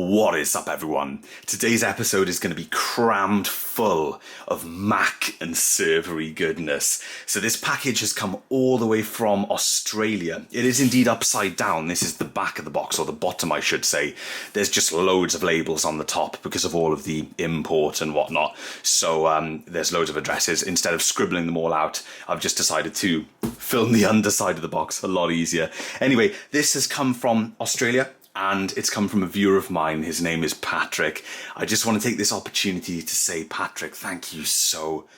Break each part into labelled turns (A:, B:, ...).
A: What is up, everyone? Today's episode is going to be crammed full of Mac and servery goodness. So this package has come all the way from Australia. It is indeed upside down. This is the back of the box, or the bottom I should say. There's just loads of labels on the top because of all of the import and whatnot. So there's loads of addresses. Instead of scribbling them all out, I've just decided to film the underside of the box. A lot easier. Anyway, this has come from Australia. And it's come from a viewer of mine. His name is Patrick. I just want to take this opportunity to say, Patrick, thank you so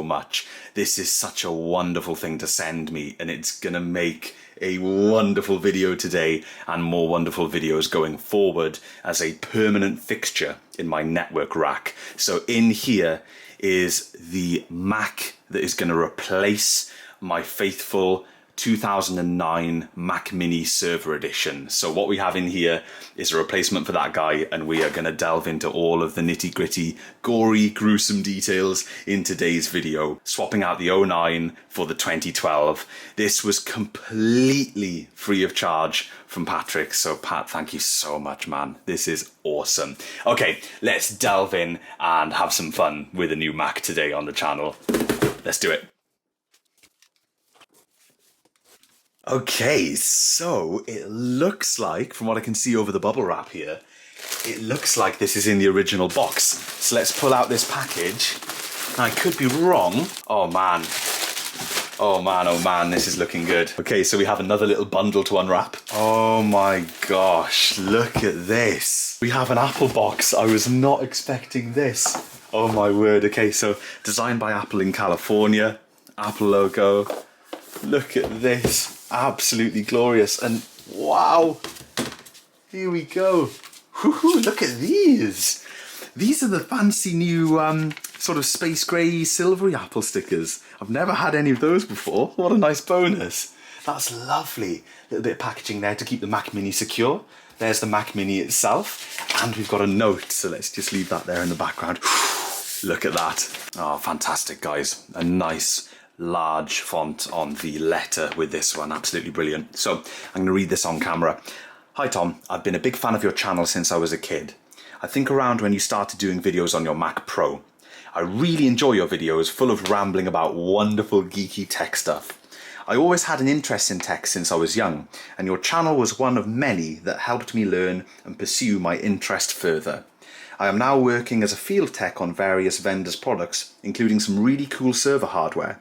A: much. This is such a wonderful thing to send me, and it's going to make a wonderful video today and more wonderful videos going forward as a permanent fixture in my network rack. So in here is the Mac that is going to replace my faithful 2009 Mac Mini Server Edition. So what we have in here is a replacement for that guy, and we are going to delve into all of the nitty-gritty, gory, gruesome details in today's video, swapping out the 09 for the 2012. This was completely free of charge from Patrick, so Pat, thank you so much, man. This is awesome. Okay, let's delve in and have some fun with a new Mac today on the channel. Let's do it. Okay, so it looks like, from what I can see over the bubble wrap here, it looks like this is in the original box. So let's pull out this package. I could be wrong. Oh man, oh man, this is looking good. Okay, so we have another little bundle to unwrap. Oh my gosh, look at this. We have an Apple box. I was not expecting this. Oh my word. Okay, so designed by Apple in California, Apple logo. Look at this. Absolutely glorious. And wow, here we go. Woohoo, look at these. These are the fancy new sort of space grey silvery Apple stickers. I've never had any of those before. What a nice bonus. That's lovely. A little bit of packaging there to keep the Mac Mini secure. There's the Mac Mini itself. And we've got a note, so let's just leave that there in the background. Look at that. Oh, fantastic, guys. A nice large font on the letter with this one. Absolutely brilliant. So I'm going to read this on camera. Hi Tom, I've been a big fan of your channel since I was a kid. I think around when you started doing videos on your Mac Pro. I really enjoy your videos full of rambling about wonderful geeky tech stuff. I always had an interest in tech since I was young, and your channel was one of many that helped me learn and pursue my interest further. I am now working as a field tech on various vendors' products, including some really cool server hardware,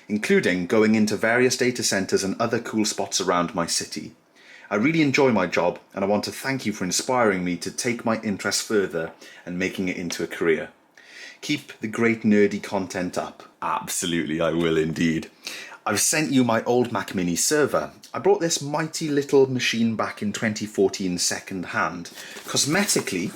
A: including going into various data centers and other cool spots around my city. I really enjoy my job, and I want to thank you for inspiring me to take my interest further and making it into a career. Keep the great nerdy content up. Absolutely, I will indeed. I've sent you my old Mac Mini server. I brought this mighty little machine back in 2014 second hand. Cosmetically,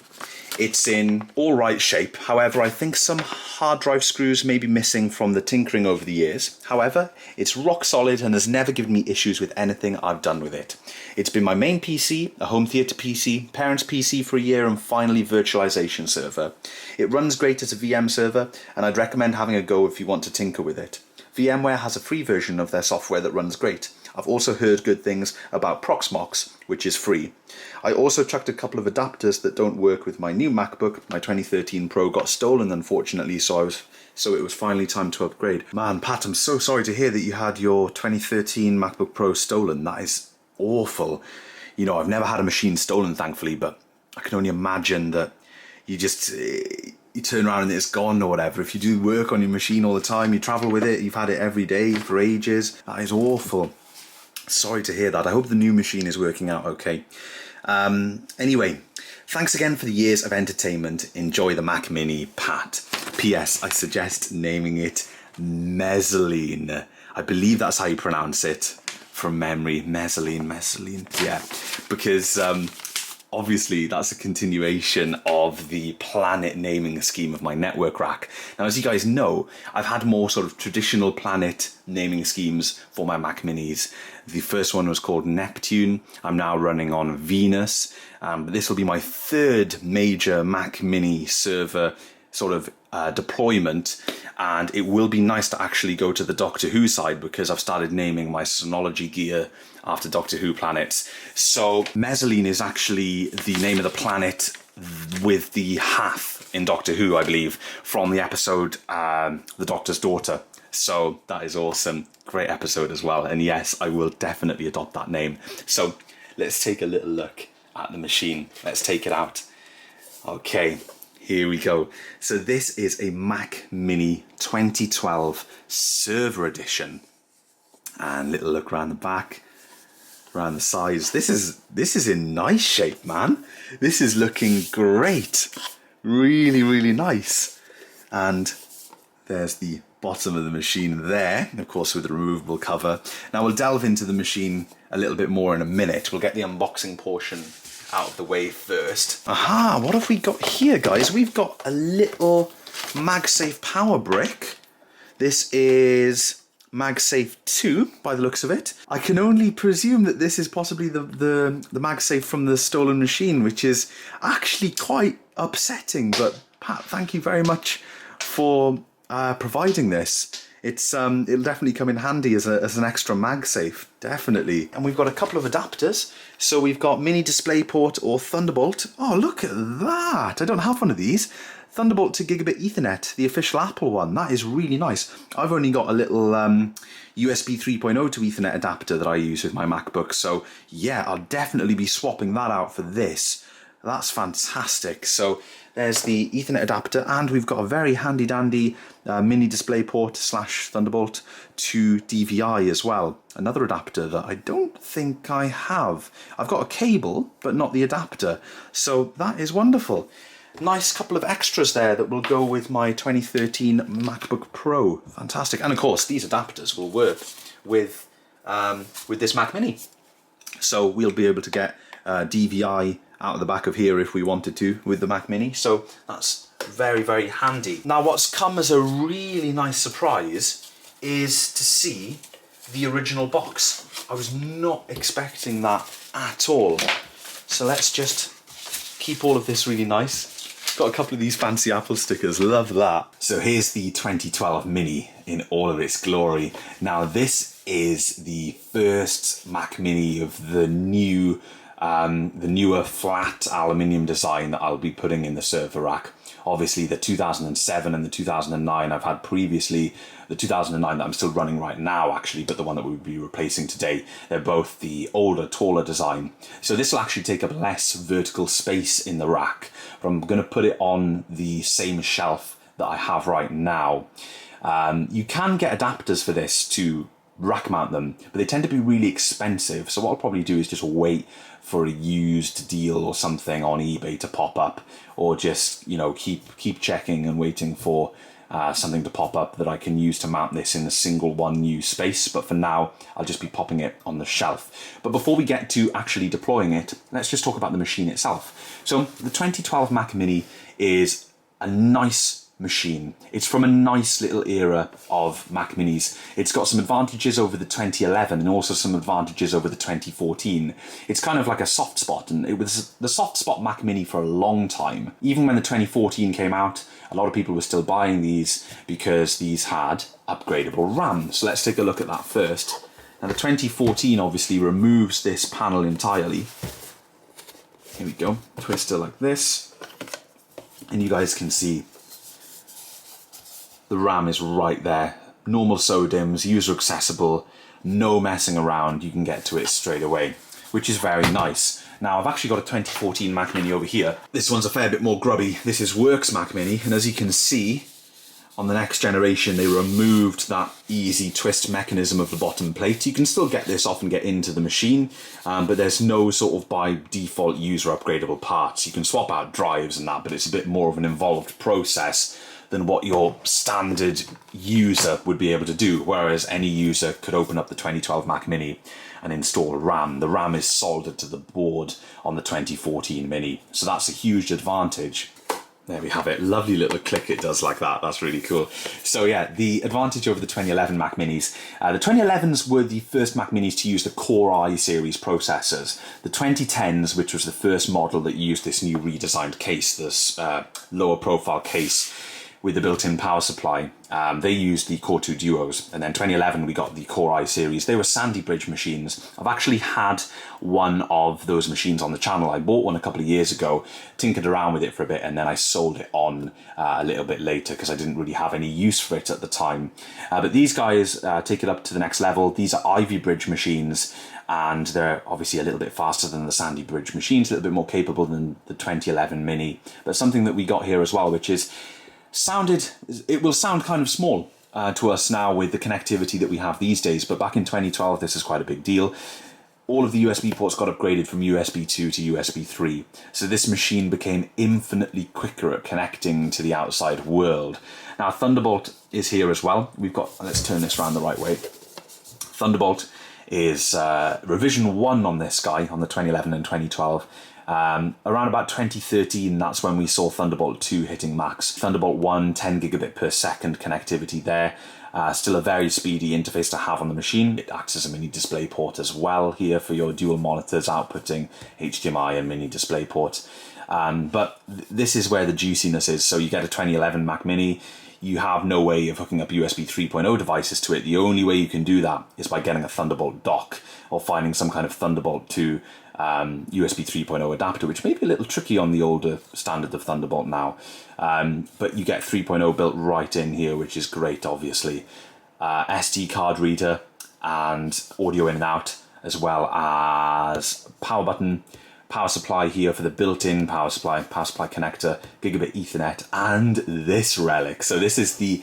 A: it's in all right shape. However, I think some hard drive screws may be missing from the tinkering over the years. However, it's rock solid and has never given me issues with anything I've done with it. It's been my main PC, a home theatre PC, parents' PC for a year, and finally virtualization server. It runs great as a VM server, and I'd recommend having a go if you want to tinker with it. VMware has a free version of their software that runs great. I've also heard good things about Proxmox, which is free. I also chucked a couple of adapters that don't work with my new MacBook. My 2013 Pro got stolen, unfortunately, so it was finally time to upgrade. Man, Pat, I'm so sorry to hear that you had your 2013 MacBook Pro stolen. That is awful. You know, I've never had a machine stolen, thankfully, but I can only imagine that you turn around and it's gone or whatever. If you do work on your machine all the time, you travel with it, you've had it every day for ages, that is awful. Sorry to hear that. I hope the new machine is working out okay. Anyway, thanks again for the years of entertainment. Enjoy the Mac Mini, Pat. P.S. I suggest naming it Mezzanine. I believe that's how you pronounce it from memory. Mezzanine. Yeah, because obviously that's a continuation of the planet naming scheme of my network rack. Now, as you guys know, I've had more sort of traditional planet naming schemes for my Mac Minis. The first one was called Neptune. I'm now running on Venus. But this will be my third major Mac Mini server sort of deployment. and it will be nice to actually go to the Doctor Who side because I've started naming my Synology gear after Doctor Who planets. So Mezzoline is actually the name of the planet with the Hath in Doctor Who, I believe, from the episode The Doctor's Daughter. So that is awesome. Great episode as well. And yes, I will definitely adopt that name. So let's take a little look at the machine. Let's take it out. Okay, here we go. So this is a Mac Mini 2012 Server Edition. And little look around the back, around the sides. This is in nice shape, man. This is looking great. Really, really nice. And there's the bottom of the machine there, of course with the removable cover. Now we'll delve into the machine a little bit more in a minute. We'll get the unboxing portion out of the way first. Aha, what have we got here, guys? We've got a little MagSafe power brick. This is MagSafe 2 by the looks of it. I can only presume that this is possibly the MagSafe from the stolen machine, which is actually quite upsetting, but Pat, thank you very much for providing this. It'll definitely come in handy as an extra MagSafe, definitely. And we've got a couple of adapters. So we've got mini DisplayPort or Thunderbolt. Oh, look at that! I don't have one of these. Thunderbolt to Gigabit Ethernet, the official Apple one. That is really nice. I've only got a little USB 3.0 to Ethernet adapter that I use with my MacBook. So yeah, I'll definitely be swapping that out for this. That's fantastic. So there's the Ethernet adapter, and we've got a very handy dandy mini DisplayPort / Thunderbolt to DVI as well. Another adapter that I don't think I have. I've got a cable, but not the adapter. So that is wonderful. Nice couple of extras there that will go with my 2013 MacBook Pro. Fantastic. And of course, these adapters will work with this Mac Mini. So we'll be able to get DVI out of the back of here if we wanted to with the Mac Mini. So that's very, very handy. Now what's come as a really nice surprise is to see the original box. I was not expecting that at all. So let's just keep all of this really nice. Got a couple of these fancy Apple stickers, love that. So here's the 2012 Mini in all of its glory. Now this is the first Mac Mini of the newer flat aluminium design that I'll be putting in the server rack. Obviously the 2007 and the 2009 I've had previously. The 2009 that I'm still running right now actually, but the one that we'll be replacing today, they're both the older, taller design. So this will actually take up less vertical space in the rack, but I'm going to put it on the same shelf that I have right now. You can get adapters for this to rack mount them, but they tend to be really expensive. So what I'll probably do is just wait for a used deal or something on eBay to pop up, or just, you know, keep checking and waiting for something to pop up that I can use to mount this in a single one new space. But for now, I'll just be popping it on the shelf. But before we get to actually deploying it, let's just talk about the machine itself. So the 2012 Mac Mini is a nice machine. It's from a nice little era of Mac Minis. It's got some advantages over the 2011 and also some advantages over the 2014. It's kind of like a soft spot, and it was the soft spot Mac Mini for a long time. Even when the 2014 came out, a lot of people were still buying these because these had upgradable RAM. So let's take a look at that first. Now the 2014 obviously removes this panel entirely. Here we go, twister like this, and you guys can see the RAM is right there. Normal SODIMMs, user accessible, no messing around, you can get to it straight away, which is very nice. Now I've actually got a 2014 Mac Mini over here. This one's a fair bit more grubby. This is Works Mac Mini, and as you can see, on the next generation they removed that easy twist mechanism of the bottom plate. You can still get this off and get into the machine, but there's no sort of by default user upgradable parts. You can swap out drives and that, but it's a bit more of an involved process than what your standard user would be able to do, whereas any user could open up the 2012 Mac Mini and install RAM. The RAM is soldered to the board on the 2014 Mini, so that's a huge advantage. There we have it, lovely little click it does like that, that's really cool. So yeah, the advantage over the 2011 Mac Minis. The 2011s were the first Mac Minis to use the Core i series processors. The 2010s, which was the first model that used this new redesigned case, this lower profile case, with the built-in power supply. They used the Core 2 Duos, and then 2011 we got the Core i series. They were Sandy Bridge machines. I've actually had one of those machines on the channel. I bought one a couple of years ago, tinkered around with it for a bit, and then I sold it on a little bit later because I didn't really have any use for it at the time. But these guys take it up to the next level. These are Ivy Bridge machines, and they're obviously a little bit faster than the Sandy Bridge machines, a little bit more capable than the 2011 Mini. But something that we got here as well, which is it will sound kind of small to us now with the connectivity that we have these days, but back in 2012 this is quite a big deal. All of the USB ports got upgraded from USB 2 to USB 3, so this machine became infinitely quicker at connecting to the outside world. Now Thunderbolt is here as well. We've got, let's turn this around the right way. Thunderbolt is revision 1 on this guy, on the 2011 and 2012. Around about 2013, that's when we saw Thunderbolt 2 hitting max. Thunderbolt 1, 10 gigabit per second connectivity there. Still a very speedy interface to have on the machine. It acts as a mini display port as well here for your dual monitors outputting HDMI and mini display port. But this is where the juiciness is. So you get a 2011 Mac Mini. You have no way of hooking up USB 3.0 devices to it. The only way you can do that is by getting a Thunderbolt dock or finding some kind of Thunderbolt to USB 3.0 adapter, which may be a little tricky on the older standard of Thunderbolt now. But you get 3.0 built right in here, which is great, obviously. SD card reader and audio in and out, as well as power button, power supply here for the built-in power supply connector, gigabit Ethernet, and this relic. So this is the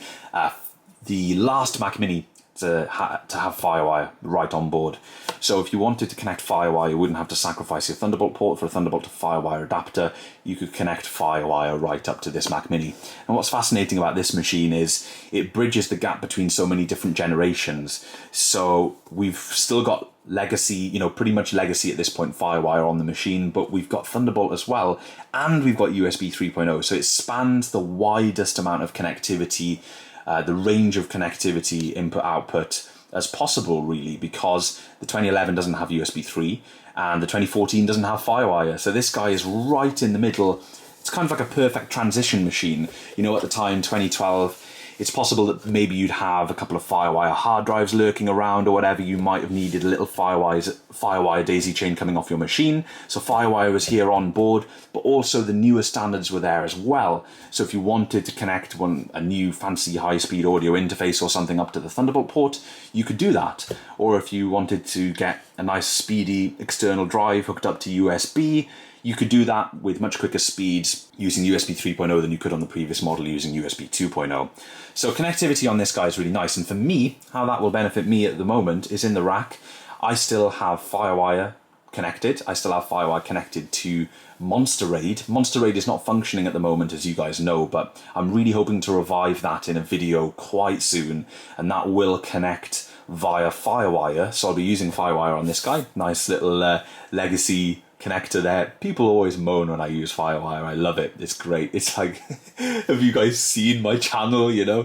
A: last Mac Mini to have Firewire right on board. So if you wanted to connect Firewire, you wouldn't have to sacrifice your Thunderbolt port for a Thunderbolt to Firewire adapter. You could connect Firewire right up to this Mac Mini. And what's fascinating about this machine is it bridges the gap between so many different generations. So we've still got legacy, you know, pretty much legacy at this point, Firewire on the machine, but we've got Thunderbolt as well, and we've got USB 3.0. So it spans the widest amount of connectivity, the range of connectivity input-output as possible, really, because the 2011 doesn't have USB 3 and the 2014 doesn't have Firewire. So this guy is right in the middle. It's kind of like a perfect transition machine. You know, at the time, 2012, it's possible that maybe you'd have a couple of Firewire hard drives lurking around or whatever. You might have needed a little Firewire daisy chain coming off your machine. So Firewire was here on board, but also the newer standards were there as well. So if you wanted to connect a new fancy high-speed audio interface or something up to the Thunderbolt port, you could do that. Or if you wanted to get a nice speedy external drive hooked up to USB, you could do that with much quicker speeds using USB 3.0 than you could on the previous model using USB 2.0. So connectivity on this guy is really nice. And for me, how that will benefit me at the moment is in the rack, I still have Firewire connected. I still have Firewire connected to Monster Raid. Monster Raid is not functioning at the moment, as you guys know, but I'm really hoping to revive that in a video quite soon, and that will connect via Firewire. So I'll be using Firewire on this guy. Nice little legacy connector there. People always moan when I use Firewire. I love it. It's great. It's like, have you guys seen my channel, you know?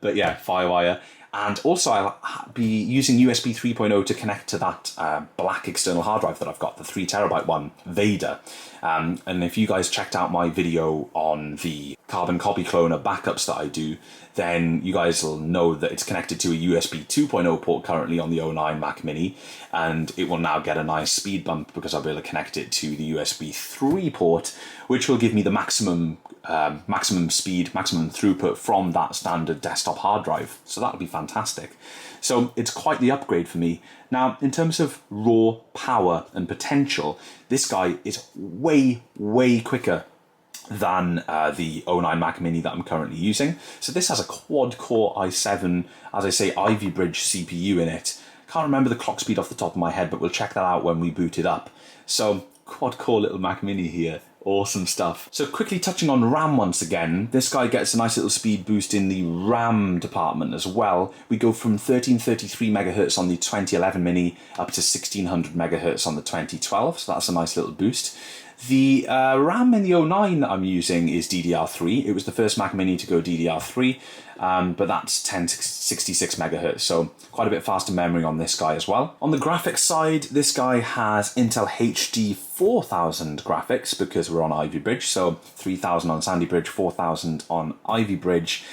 A: But yeah, Firewire. And also I'll be using USB 3.0 to connect to that black external hard drive that I've got, the 3TB one, Vader. And if you guys checked out my video on the carbon copy cloner backups that I do, then you guys will know that it's connected to a USB 2.0 port currently on the 09 Mac Mini, and it will now get a nice speed bump because I'll be able to connect it to the USB 3 port, which will give me the maximum speed, maximum throughput from that standard desktop hard drive. So that'll be fantastic. So it's quite the upgrade for me. Now, in terms of raw power and potential, this guy is way, way quicker than the 09 Mac Mini that I'm currently using. So this has a quad-core i7, as I say, Ivy Bridge CPU in it. Can't remember the clock speed off the top of my head, but we'll check that out when we boot it up. So quad-core little Mac Mini here. Awesome stuff. So quickly touching on RAM once again, this guy gets a nice little speed boost in the RAM department as well. We go from 1333 megahertz on the 2011 Mini up to 1600 megahertz on the 2012, so that's a nice little boost. The RAM in the 09 that I'm using is DDR3. It was the first Mac Mini to go DDR3, but that's 1066 megahertz, so quite a bit faster memory on this guy as well. On the graphics side, this guy has Intel HD 4000 graphics because we're on Ivy Bridge, so 3000 on Sandy Bridge, 4000 on Ivy Bridge.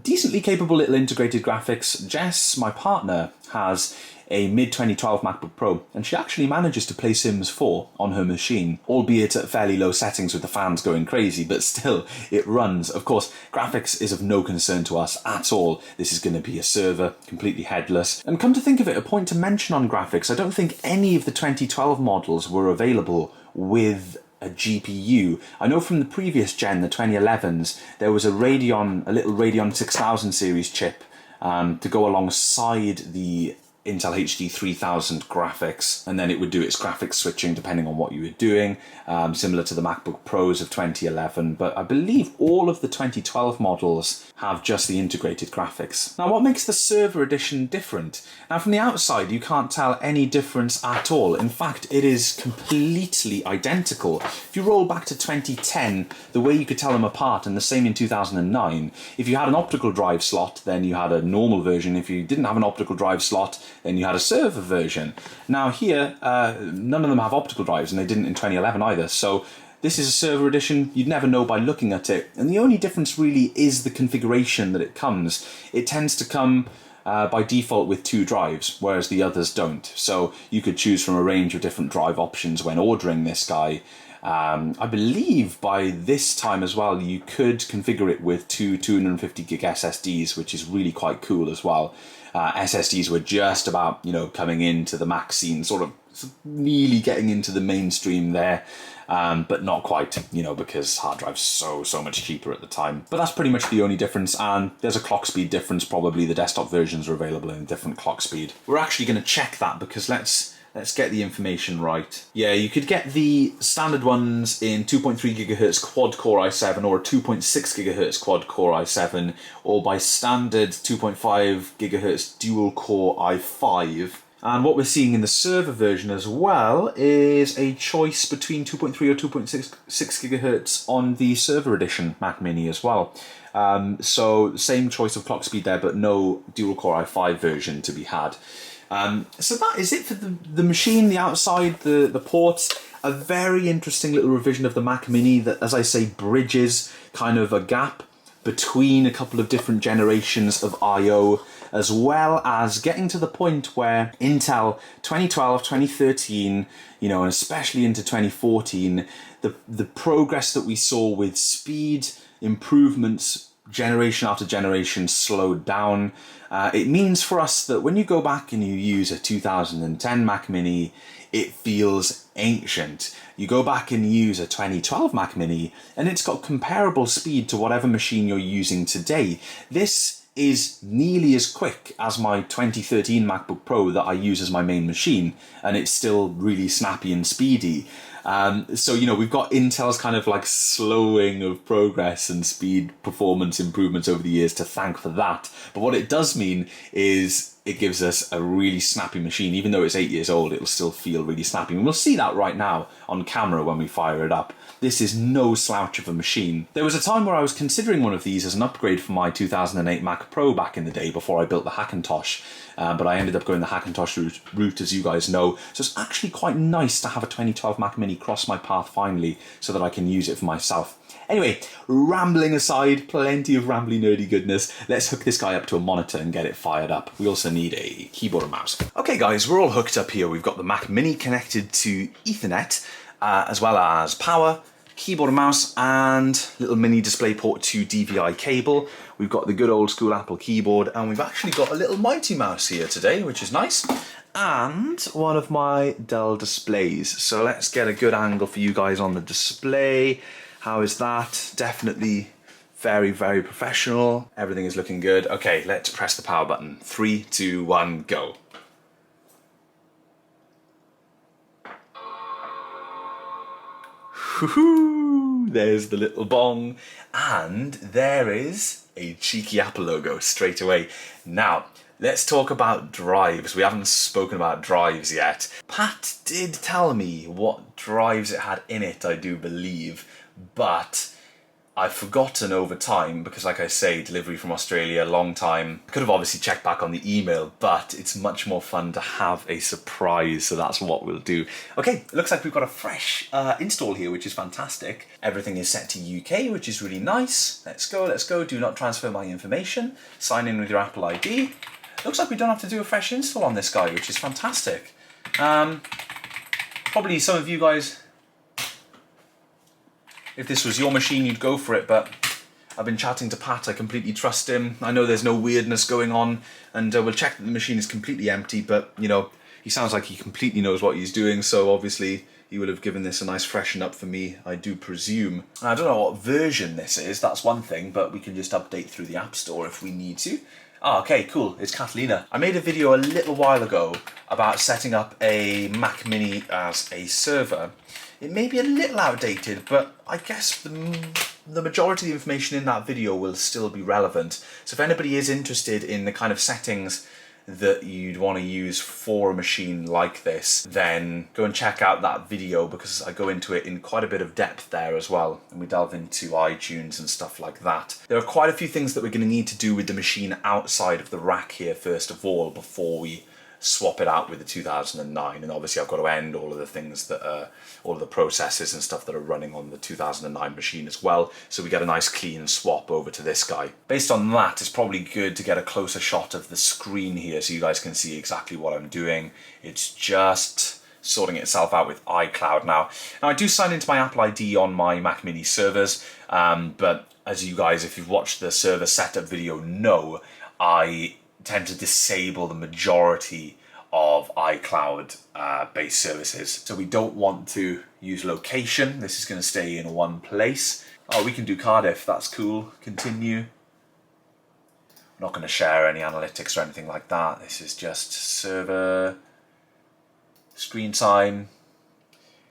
A: Decently capable little integrated graphics. Jess, my partner, has a mid-2012 MacBook Pro, and she actually manages to play Sims 4 on her machine, albeit at fairly low settings with the fans going crazy, but still, it runs. Of course, graphics is of no concern to us at all. This is going to be a server, completely headless. And come to think of it, a point to mention on graphics, I don't think any of the 2012 models were available with a GPU. I know from the previous gen, the 2011s, there was a little Radeon 6000 series chip to go alongside the Intel HD 3000 graphics, and then it would do its graphics switching depending on what you were doing, similar to the MacBook Pros of 2011, but I believe all of the 2012 models have just the integrated graphics. Now, what makes the server edition different? Now, from the outside, you can't tell any difference at all. In fact, it is completely identical. If you roll back to 2010, the way you could tell them apart, and the same in 2009, if you had an optical drive slot, then you had a normal version. If you didn't have an optical drive slot, then you had a server version. Now here, none of them have optical drives, and they didn't in 2011 either, so this is a server edition. You'd never know by looking at it, and the only difference really is the configuration that it comes. It tends to come by default with 2 drives, whereas the others don't, so you could choose from a range of different drive options when ordering this guy. I believe by this time as well you could configure it with 2 250 gig SSDs, which is really quite cool as well. SSDs were just about, coming into the Mac scene, sort of nearly getting into the mainstream there, but not quite, because hard drives so much cheaper at the time. But that's pretty much the only difference, and there's a clock speed difference. Probably the desktop versions are available in a different clock speed. We're actually going to check that, because let's get the information right. Yeah, you could get the standard ones in 2.3 gigahertz quad-core i7 or a 2.6 gigahertz quad-core i7, or by standard 2.5 gigahertz dual-core i5. And what we're seeing in the server version as well is a choice between 2.3 or 2.6 gigahertz on the server edition Mac Mini as well. So same choice of clock speed there, but no dual-core i5 version to be had. So that is it for the machine, the outside, the ports. A very interesting little revision of the Mac Mini that, as I say, bridges kind of a gap between a couple of different generations of I/O, as well as getting to the point where Intel 2012, 2013, and especially into 2014, the progress that we saw with speed improvements generation after generation slowed down. It means for us that when you go back and you use a 2010 Mac Mini, it feels ancient. You go back and use a 2012 Mac Mini, and it's got comparable speed to whatever machine you're using today. This is nearly as quick as my 2013 MacBook Pro that I use as my main machine, and it's still really snappy and speedy. So, we've got Intel's kind of like slowing of progress and speed performance improvements over the years to thank for that. But what it does mean is it gives us a really snappy machine. Even though it's 8 years old, it'll still feel really snappy. And we'll see that right now on camera when we fire it up. This is no slouch of a machine. There was a time where I was considering one of these as an upgrade for my 2008 Mac Pro back in the day before I built the Hackintosh, but I ended up going the Hackintosh route, as you guys know. So it's actually quite nice to have a 2012 Mac Mini cross my path finally so that I can use it for myself. Anyway, rambling aside, plenty of rambly nerdy goodness. Let's hook this guy up to a monitor and get it fired up. We also need a keyboard and mouse. Okay guys, we're all hooked up here. We've got the Mac Mini connected to Ethernet, as well as power, keyboard and mouse, and little mini DisplayPort 2 DVI cable. We've got the good old school Apple keyboard, and we've actually got a little Mighty Mouse here today, which is nice, and one of my Dell displays. So let's get a good angle for you guys on the display. How is that? Definitely very, very professional. Everything is looking good. Okay, let's press the power button. 3, 2, 1, go. Woohoo! There's the little bong, and there is a cheeky Apple logo straight away. Now, let's talk about drives. We haven't spoken about drives yet. Pat did tell me what drives it had in it, I do believe, but I've forgotten over time because, like I say, delivery from Australia, long time. Could have obviously checked back on the email, but it's much more fun to have a surprise, so that's what we'll do. Okay, it looks like we've got a fresh install here, which is fantastic. Everything is set to UK, which is really nice. Let's go, let's go. Do not transfer my information. Sign in with your Apple ID. Looks like we don't have to do a fresh install on this guy, which is fantastic. Probably some of you guys, if this was your machine, you'd go for it, but I've been chatting to Pat, I completely trust him. I know there's no weirdness going on, and we'll check that the machine is completely empty, but, you know, he sounds like he completely knows what he's doing, so obviously he would have given this a nice freshen up for me, I do presume. And I don't know what version this is, that's one thing, but we can just update through the App Store if we need to. Ah, okay, cool, it's Catalina. I made a video a little while ago about setting up a Mac Mini as a server. It may be a little outdated, but I guess the majority of the information in that video will still be relevant. So if anybody is interested in the kind of settings that you'd want to use for a machine like this, then go and check out that video because I go into it in quite a bit of depth there as well, and we delve into iTunes and stuff like that. There are quite a few things that we're going to need to do with the machine outside of the rack here first of all before we swap it out with the 2009, and obviously I've got to end all of the things that are, all of the processes and stuff that are running on the 2009 machine as well, so we get a nice clean swap over to this guy. Based on that, it's probably good to get a closer shot of the screen here so you guys can see exactly what I'm doing. It's just sorting itself out with iCloud now. Now I do sign into my Apple ID on my Mac Mini servers, but as you guys, if you've watched the server setup video, know, I tend to disable the majority of iCloud based services. So we don't want to use location. This is going to stay in one place. Oh, we can do Cardiff, that's cool. Continue. I'm not going to share any analytics or anything like that. This is just server, screen time.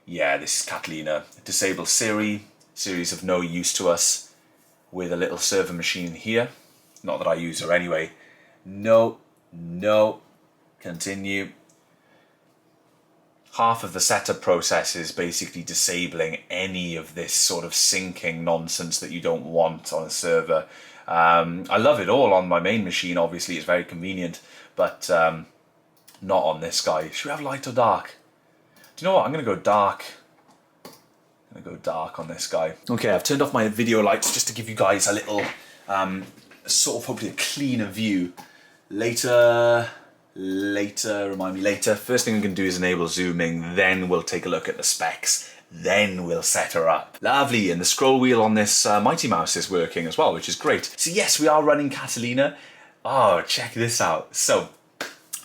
A: Yeah, this is Catalina. Disable Siri. Siri's of no use to us with a little server machine here. Not that I use her anyway. No, no, continue. Half of the setup process is basically disabling any of this sort of syncing nonsense that you don't want on a server. I love it all on my main machine, obviously it's very convenient, but not on this guy. Should we have light or dark? Do you know what, I'm going to go dark. I'm going to go dark on this guy. Okay, I've turned off my video lights just to give you guys a little, sort of hopefully a cleaner view. Later, remind me later. First thing I'm going to do is enable zooming, then we'll take a look at the specs, then we'll set her up. Lovely, and the scroll wheel on this Mighty Mouse is working as well, which is great. So yes, we are running Catalina. Oh, check this out. So,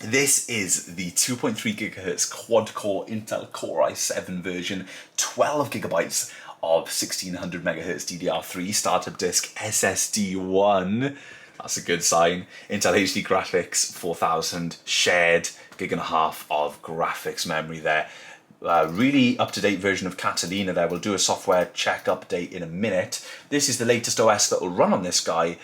A: this is the 2.3 GHz quad-core Intel Core i7 version, 12 gigabytes of 1600 MHz DDR3 startup disk SSD1. That's a good sign. Intel HD graphics 4000, shared 1.5 GB of graphics memory there. Really up-to-date version of Catalina there. We'll do a software check update in a minute. This is the latest OS that will run on this guy.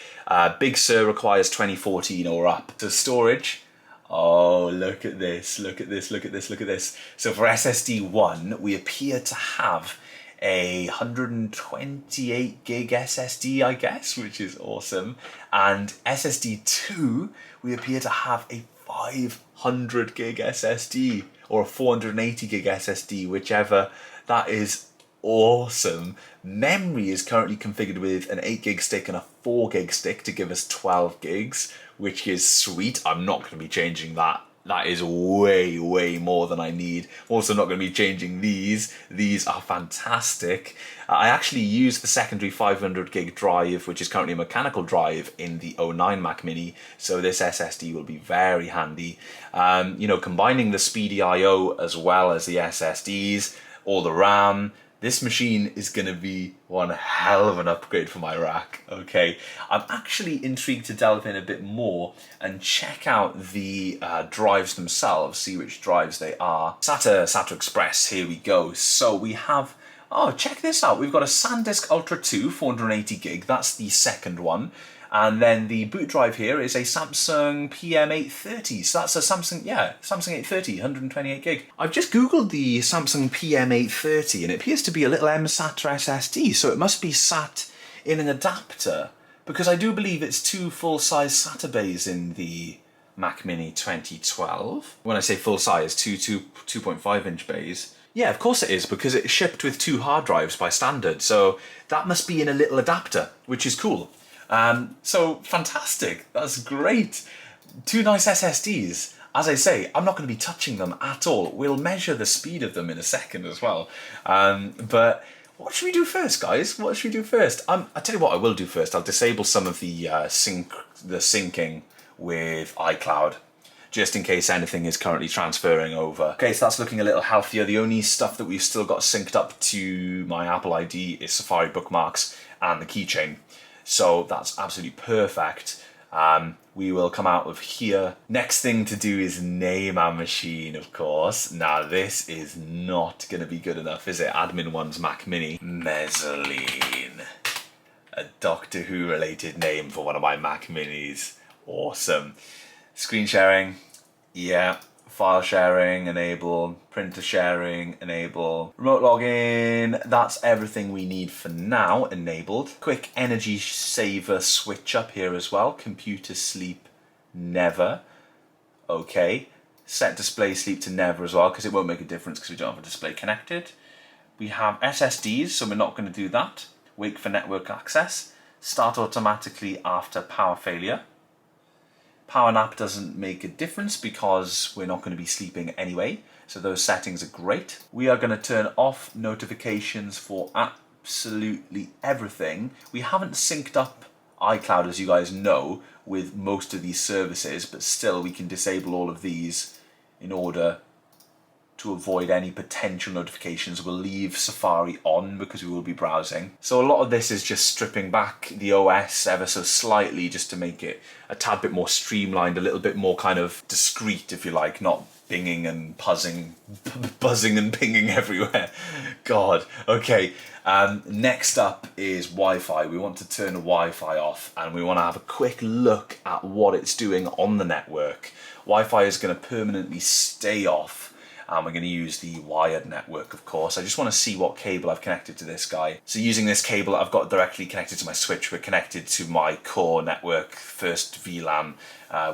A: Big Sur requires 2014 or up. So storage. Oh, look at this, look at this, look at this, look at this. So for SSD1, we appear to have a 128 gig SSD, I guess, which is awesome. And SSD2, we appear to have a 500 gig SSD or a 480 gig SSD, whichever. That is awesome. Memory is currently configured with an 8 gig stick and a 4 gig stick to give us 12 gigs, which is sweet. I'm not going to be changing that. That is way, way more than I need. Also not going to be changing these. These are fantastic. I actually use the secondary 500 gig drive, which is currently a mechanical drive in the 09 Mac Mini. So this SSD will be very handy. You know, combining the speedy IO as well as the SSDs, all the RAM, this machine is going to be one hell of an upgrade for my rack. Okay, I'm actually intrigued to delve in a bit more and check out the drives themselves, see which drives they are. SATA Express, here we go. So we have, oh, check this out. We've got a SanDisk Ultra 2, 480 gig. That's the second one. And then the boot drive here is a Samsung PM830. So that's a Samsung 830, 128 gig. I've just Googled the Samsung PM830 and it appears to be a little SATA SSD. So it must be sat in an adapter, because I do believe it's 2 full-size SATA bays in the Mac Mini 2012. When I say full-size, 2.5-inch bays. Yeah, of course it is, because it's shipped with 2 hard drives by standard. So that must be in a little adapter, which is cool. So fantastic, that's great. 2 nice SSDs. As I say, I'm not going to be touching them at all. We'll measure the speed of them in a second as well. But what should we do first, guys? What should we do first? I'll tell you what I will do first. I'll disable some of the syncing with iCloud, just in case anything is currently transferring over. Okay, so that's looking a little healthier. The only stuff that we've still got synced up to my Apple ID is Safari bookmarks and the keychain. So that's absolutely perfect. We will come out of here. Next thing to do is name our machine, of course. Now this is not going to be good enough, is it? Admin1's Mac Mini. Mezzanine. A Doctor Who related name for one of my Mac Minis. Awesome. Screen sharing, yeah. File sharing, enable. Printer sharing, enable. Remote login, that's everything we need for now, enabled. Quick energy saver switch up here as well. Computer sleep, never. Okay. Set display sleep to never as well, because it won't make a difference because we don't have a display connected. We have SSDs, so we're not going to do that. Wait for network access. Start automatically after power failure. Power nap doesn't make a difference because we're not going to be sleeping anyway, so those settings are great. We are going to turn off notifications for absolutely everything. We haven't synced up iCloud, as you guys know, with most of these services, but still we can disable all of these in order to avoid any potential notifications. We'll leave Safari on because we will be browsing. So a lot of this is just stripping back the OS ever so slightly just to make it a tad bit more streamlined, a little bit more kind of discreet, if you like, not binging and buzzing and pinging everywhere. God, okay. Next up is Wi-Fi. We want to turn the Wi-Fi off and we want to have a quick look at what it's doing on the network. Wi-Fi is going to permanently stay off. And we're going to use the wired network, of course. I just want to see what cable I've connected to this guy. So using this cable I've got directly connected to my switch, we're connected to my core network, first VLAN.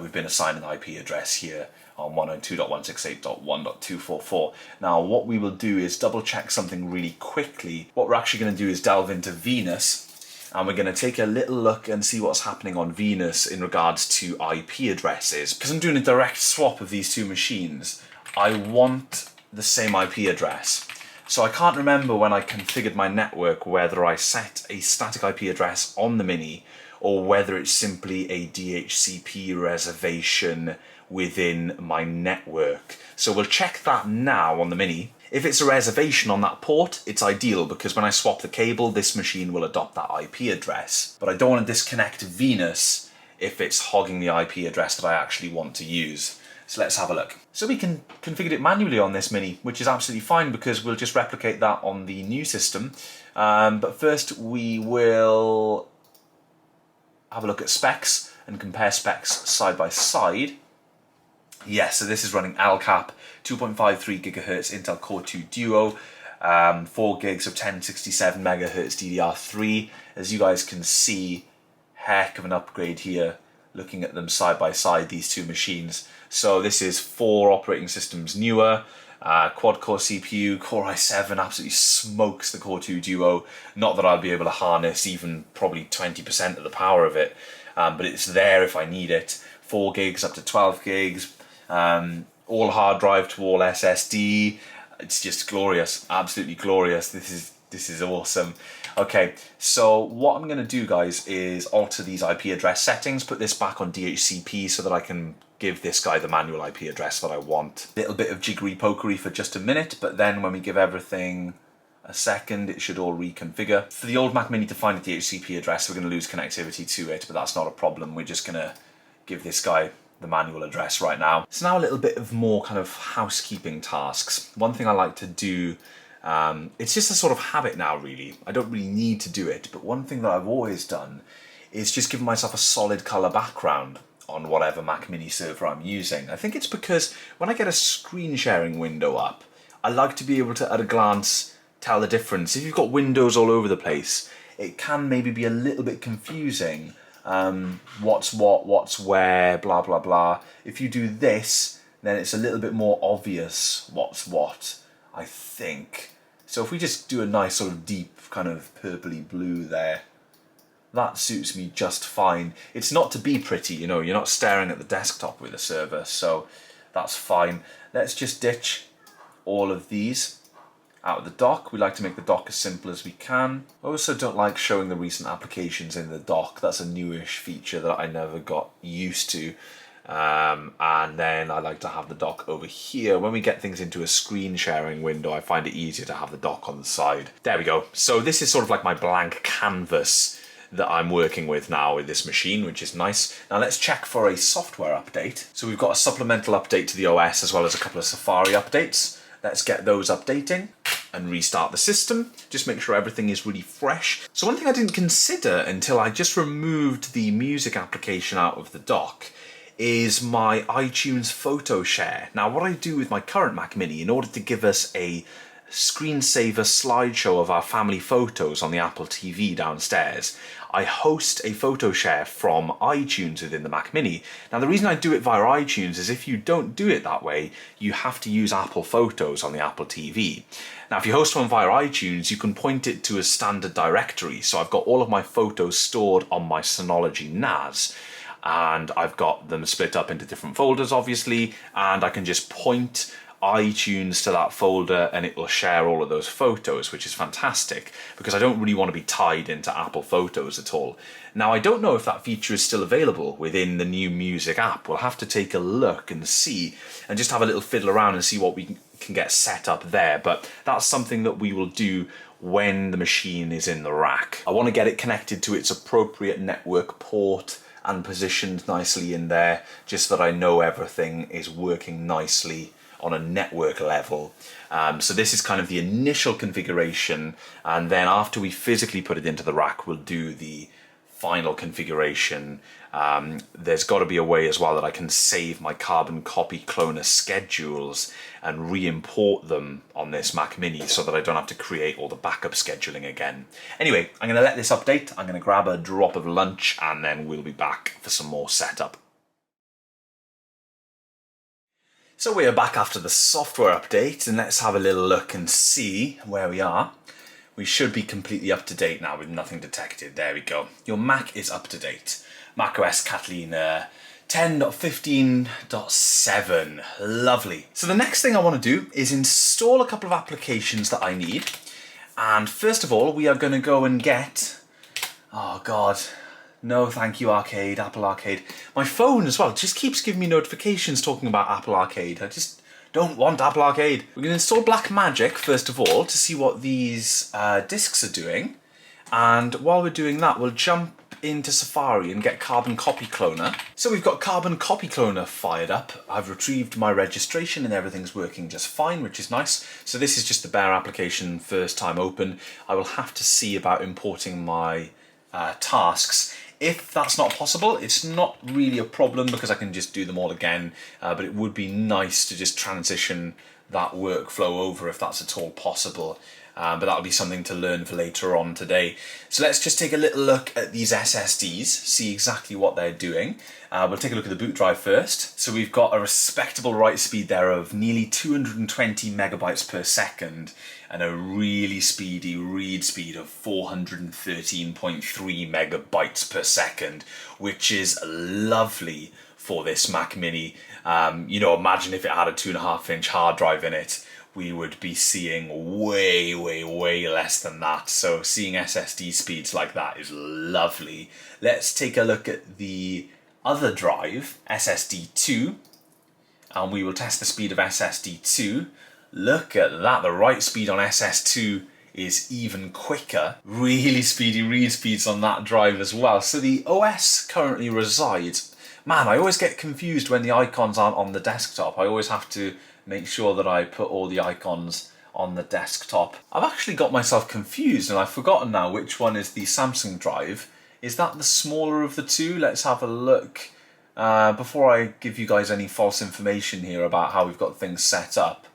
A: We've been assigned an IP address here on 192.168.1.244. Now what we will do is double check something really quickly. What we're actually going to do is delve into Venus, and we're going to take a little look and see what's happening on Venus in regards to IP addresses. Because I'm doing a direct swap of these two machines, I want the same IP address. So I can't remember when I configured my network whether I set a static IP address on the Mini or whether it's simply a DHCP reservation within my network. So we'll check that now on the Mini. If it's a reservation on that port, it's ideal because when I swap the cable, this machine will adopt that IP address. But I don't want to disconnect Venus if it's hogging the IP address that I actually want to use. So let's have a look. So we can configure it manually on this Mini, which is absolutely fine because we'll just replicate that on the new system. But first we will have a look at specs and compare specs side by side. Yes, so this is running LCAP 2.53 GHz Intel Core 2 Duo, 4 gigs of 1067 MHz DDR3. As you guys can see, heck of an upgrade here, looking at them side by side, these two machines. So this is 4 operating systems newer, quad-core CPU, Core i7 absolutely smokes the Core 2 Duo. Not that I'll be able to harness even probably 20% of the power of it, but it's there if I need it. 4 gigs up to 12 gigs, all hard drive to all SSD. It's just glorious, absolutely glorious. This is awesome. Okay, so what I'm going to do, guys, is alter these IP address settings, put this back on DHCP so that I can give this guy the manual IP address that I want. A little bit of jiggery pokery for just a minute, but then when we give everything a second, it should all reconfigure. For the old Mac Mini to find a DHCP address, we're going to lose connectivity to it, but that's not a problem. We're just going to give this guy the manual address right now. So now a little bit of more kind of housekeeping tasks. One thing I like to do, it's just a sort of habit now really. I don't really need to do it, but one thing that I've always done is just giving myself a solid colour background on whatever Mac Mini server I'm using. I think it's because when I get a screen sharing window up, I like to be able to, at a glance, tell the difference. If you've got windows all over the place, it can maybe be a little bit confusing. What's what, what's where, blah, blah, blah. If you do this, then it's a little bit more obvious what's what, I think. So if we just do a nice sort of deep kind of purpley blue there, that suits me just fine. It's not to be pretty, you know, you're not staring at the desktop with a server, so that's fine. Let's just ditch all of these out of the dock. We like to make the dock as simple as we can. I also don't like showing the recent applications in the dock. That's a newish feature that I never got used to. And then I like to have the dock over here. When we get things into a screen sharing window, I find it easier to have the dock on the side. There we go. So this is sort of like my blank canvas that I'm working with now with this machine, which is nice. Now let's check for a software update. So we've got a supplemental update to the OS as well as a couple of Safari updates. Let's get those updating and restart the system. Just make sure everything is really fresh. So one thing I didn't consider until I just removed the music application out of the dock is my iTunes photo share. Now what I do with my current Mac Mini, in order to give us a screensaver slideshow of our family photos on the Apple TV downstairs, I host a photo share from iTunes within the Mac Mini. Now the reason I do it via iTunes is if you don't do it that way, you have to use Apple Photos on the Apple TV. Now if you host one via iTunes, you can point it to a standard directory. So I've got all of my photos stored on my Synology NAS, and I've got them split up into different folders obviously, and I can just point iTunes to that folder and it will share all of those photos, which is fantastic because I don't really want to be tied into Apple Photos at all. Now I don't know if that feature is still available within the new music app. We'll have to take a look and see, and just have a little fiddle around and see what we can get set up there, but that's something that we will do when the machine is in the rack. I want to get it connected to its appropriate network port and positioned nicely in there, just so that I know everything is working nicely on a network level. So this is kind of the initial configuration, and then after we physically put it into the rack, we'll do the final configuration. There's got to be a way as well that I can save my carbon copy cloner schedules and re-import them on this Mac Mini so that I don't have to create all the backup scheduling again. Anyway, I'm going to let this update. I'm going to grab a drop of lunch and then we'll be back for some more setup. So we are back after the software update, and let's have a little look and see where we are. We should be completely up to date now with nothing detected. There we go. Your Mac is up to date. macOS Catalina 10.15.7. Lovely. So the next thing I want to do is install a couple of applications that I need. And first of all, we are going to go and get... Oh God. No, thank you, Arcade, Apple Arcade. My phone as well just keeps giving me notifications talking about Apple Arcade. I just don't want Apple Arcade. We're going to install Blackmagic first of all to see what these discs are doing. And while we're doing that, we'll jump into Safari and get Carbon Copy Cloner. So we've got Carbon Copy Cloner fired up. I've retrieved my registration and everything's working just fine, which is nice. So this is just the bare application, first time open. I will have to see about importing my tasks. If that's not possible, it's not really a problem because I can just do them all again, but it would be nice to just transition that workflow over if that's at all possible. But that'll be something to learn for later on today. So let's just take a little look at these SSDs, see exactly what they're doing. We'll take a look at the boot drive first. So we've got a respectable write speed there of nearly 220 megabytes per second and a really speedy read speed of 413.3 megabytes per second, which is lovely for this Mac Mini. You know, imagine if it had a 2.5-inch hard drive in it. We would be seeing way less than that. So seeing SSD speeds like that is lovely. Let's take a look at the other drive, SSD2, and we will test the speed of SSD2. Look at that, the write speed on SS2 is even quicker. Really speedy read speeds on that drive as well. So the OS currently resides... Man, I always get confused when the icons aren't on the desktop. I always have to make sure that I put all the icons on the desktop. I've actually got myself confused and I've forgotten now which one is the Samsung drive. Is that the smaller of the two? Let's have a look. Before I give you guys any false information here about how we've got things set up,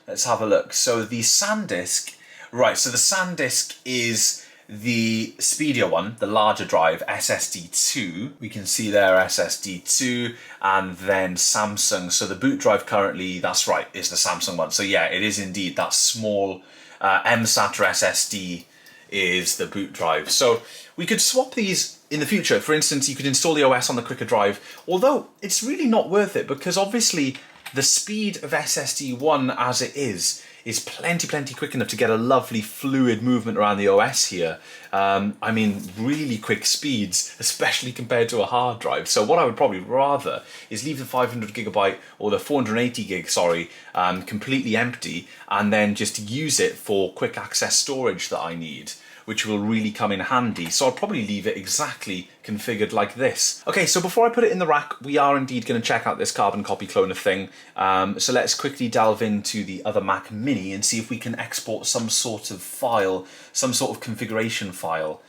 A: let's have a look. So the SanDisk, right, so the SanDisk is the speedier one, the larger drive, SSD2. We can see there SSD2 and then Samsung. So the boot drive currently, that's right, is the Samsung one. So yeah, it is indeed that small mSATA SSD is the boot drive. So we could swap these in the future. For instance, you could install the OS on the quicker drive, although it's really not worth it because obviously the speed of SSD1 as it is plenty quick enough to get a lovely fluid movement around the OS here. I mean, really quick speeds, especially compared to a hard drive. So what I would probably rather is leave the 500 gigabyte or the 480 gig, sorry, completely empty, and then just use it for quick access storage that I need, which will really come in handy. So I'll probably leave it exactly configured like this. Okay, so before I put it in the rack, we are indeed going to check out this carbon copy cloner thing. So let's quickly delve into the other Mac Mini and see if we can export some sort of file, some sort of configuration file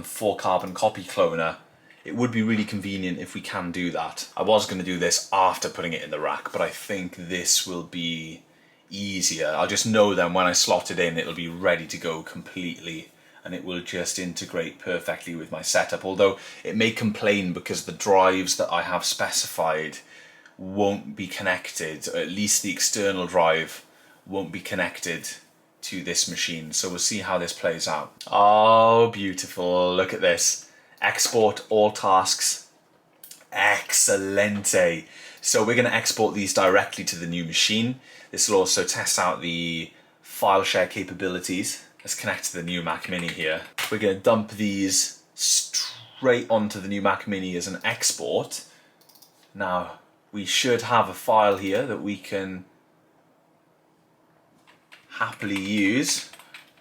A: for carbon copy cloner. It would be really convenient if we can do that. I was going to do this after putting it in the rack, but I think this will be easier. I'll just know then when I slot it in, it'll be ready to go completely, and it will just integrate perfectly with my setup, although it may complain because the drives that I have specified won't be connected, or at least the external drive won't be connected to this machine. So we'll see how this plays out. Oh, beautiful. Look at this. Export all tasks. Excelente. So we're going to export these directly to the new machine. This will also test out the file share capabilities. Let's connect to the new Mac Mini here. We're going to dump these straight onto the new Mac Mini as an export. Now, we should have a file here that we can happily use.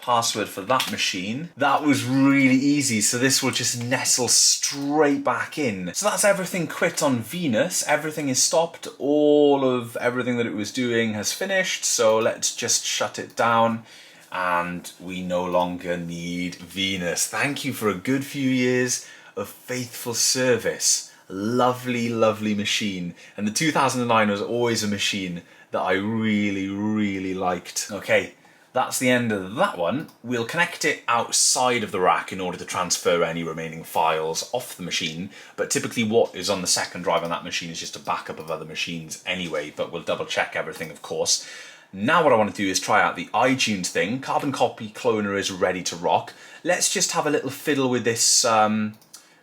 A: Password for that machine. That was really easy, so this will just nestle straight back in. So that's everything quit on Venus. Everything is stopped. All of everything that it was doing has finished, so let's just shut it down. And we no longer need Venus. Thank you for a good few years of faithful service. Lovely, lovely machine. And the 2009 was always a machine that I really liked. Okay, that's the end of that one. We'll connect it outside of the rack in order to transfer any remaining files off the machine. But typically what is on the second drive on that machine is just a backup of other machines anyway, but we'll double check everything, of course. Now what I want to do is try out the iTunes thing. Carbon Copy Cloner is ready to rock. Let's just have a little fiddle with this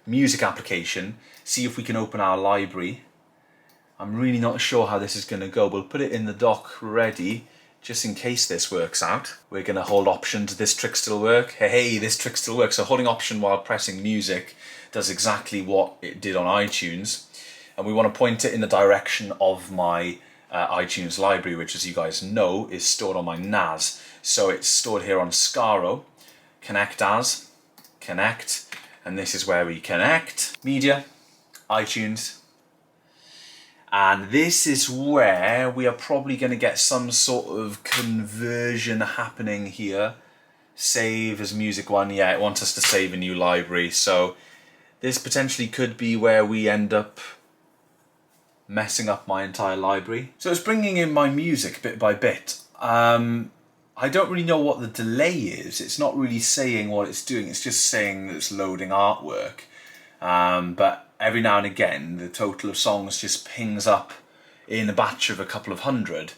A: music application, see if we can open our library. I'm really not sure how this is going to go. We'll put it in the dock ready, just in case this works out. We're going to hold Option. Does this trick still work? Hey, this trick still works. So holding Option while pressing music does exactly what it did on iTunes. And we want to point it in the direction of my iTunes library, which, as you guys know, is stored on my NAS. So it's stored here on Scaro. Connect as, connect, and this is where we connect. Media, iTunes. And this is where we are probably going to get some sort of conversion happening here. Save as music one. Yeah, it wants us to save a new library. So this potentially could be where we end up messing up my entire library. So it's bringing in my music bit by bit. I don't really know what the delay is. It's not really saying what it's doing. It's just saying that it's loading artwork. But every now and again, the total of songs just pings up in a batch of a couple of hundred.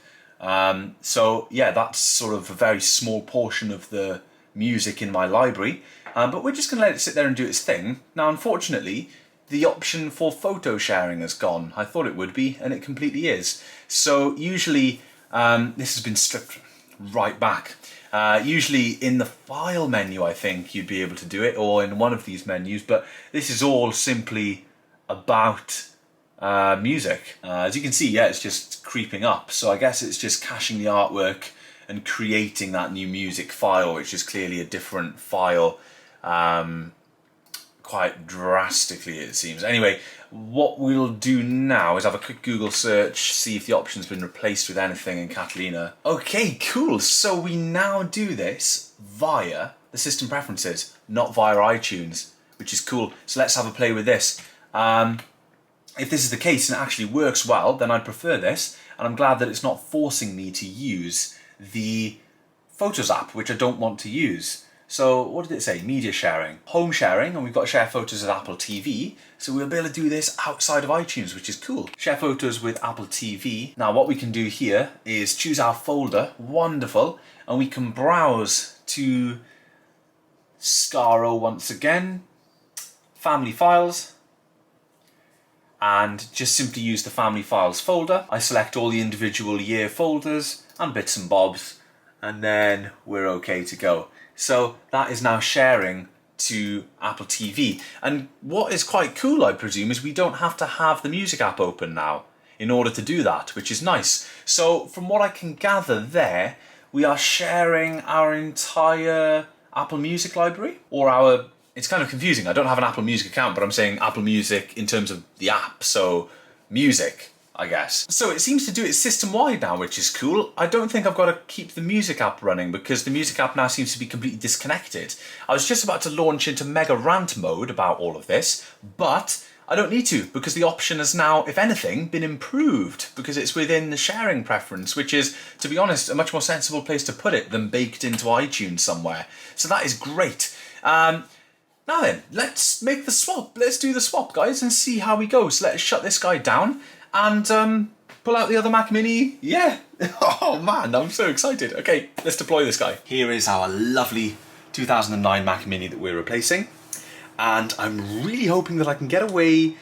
A: So yeah, that's sort of a very small portion of the music in my library. But we're just going to let it sit there and do its thing. Now, unfortunately, the option for photo sharing has gone. I thought it would be, and it completely is. So usually, this has been stripped right back. Usually in the file menu, I think you'd be able to do it, or in one of these menus, but this is all simply about music. As you can see, yeah, it's just creeping up. So I guess it's just caching the artwork and creating that new music file, which is clearly a different file, quite drastically, it seems. Anyway, what we'll do now is have a quick Google search, see if the option's been replaced with anything in Catalina. Okay, cool. So we now do this via the system preferences, not via iTunes, which is cool. So let's have a play with this. If this is the case and it actually works well, then I'd prefer this, and I'm glad that it's not forcing me to use the Photos app, which I don't want to use. So what did it say? Media sharing, home sharing, and we've got share photos with Apple TV. So we'll be able to do this outside of iTunes, which is cool. Share photos with Apple TV. Now what we can do here is choose our folder, wonderful, and we can browse to Scaro once again, family files, and just simply use the family files folder. I select all the individual year folders and bits and bobs, and then we're okay to go. So that is now sharing to Apple TV. And what is quite cool, I presume, is we don't have to have the music app open now in order to do that, which is nice. So from what I can gather there, we are sharing our entire Apple Music library, or our, it's kind of confusing. I don't have an Apple Music account, but I'm saying Apple Music in terms of the app, so music, I guess. So it seems to do it system-wide now, which is cool. I don't think I've got to keep the music app running because the music app now seems to be completely disconnected. I was just about to launch into mega rant mode about all of this, but I don't need to because the option has now, if anything, been improved because it's within the sharing preference, which is, to be honest, a much more sensible place to put it than baked into iTunes somewhere. So that is great. Now then, let's make the swap. Let's do the swap, guys, and see how we go. So let's shut this guy down and pull out the other Mac Mini. Yeah. Oh man, I'm so excited. Okay, let's deploy this guy. Here is our lovely 2009 Mac Mini that we're replacing. And I'm really hoping that I can get away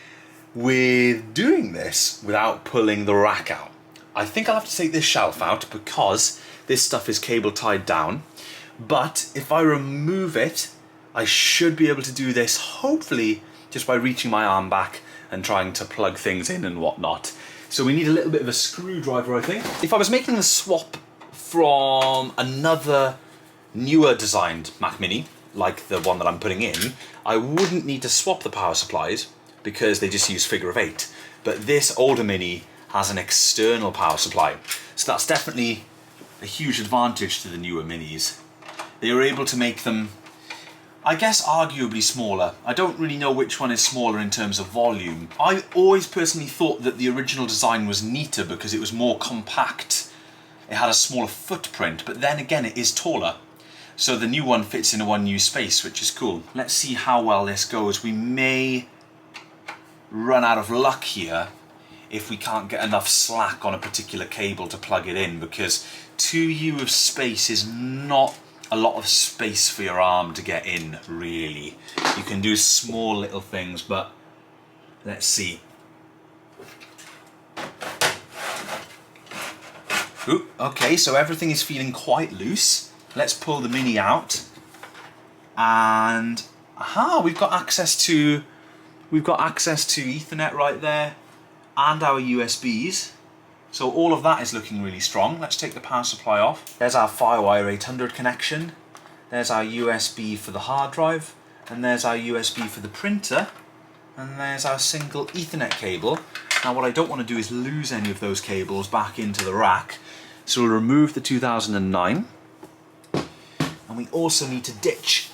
A: with doing this without pulling the rack out. I think I'll have to take this shelf out because this stuff is cable tied down. But if I remove it, I should be able to do this, hopefully, just by reaching my arm back and trying to plug things in and whatnot. So we need a little bit of a screwdriver, I think. If I was making the swap from another newer designed Mac Mini, like the one that I'm putting in, I wouldn't need to swap the power supplies because they just use figure of 8. But this older Mini has an external power supply. So that's definitely a huge advantage to the newer Minis. They were able to make them, I guess, arguably smaller. I don't really know which one is smaller in terms of volume. I always personally thought that the original design was neater because it was more compact. It had a smaller footprint, but then again it is taller. So the new one fits in a one new space, which is cool. Let's see how well this goes. We may run out of luck here if we can't get enough slack on a particular cable to plug it in, because 2U of space is not a lot of space for your arm to get in, really. You can do small little things, but let's see. Ooh, okay, so everything is feeling quite loose. Let's pull the Mini out, and aha, we've got access to Ethernet right there, and our USBs. So all of that is looking really strong. Let's take the power supply off. There's our Firewire 800 connection. There's our USB for the hard drive, and there's our USB for the printer, and there's our single Ethernet cable. Now what I don't want to do is lose any of those cables back into the rack, so we'll remove the 2009. And we also need to ditch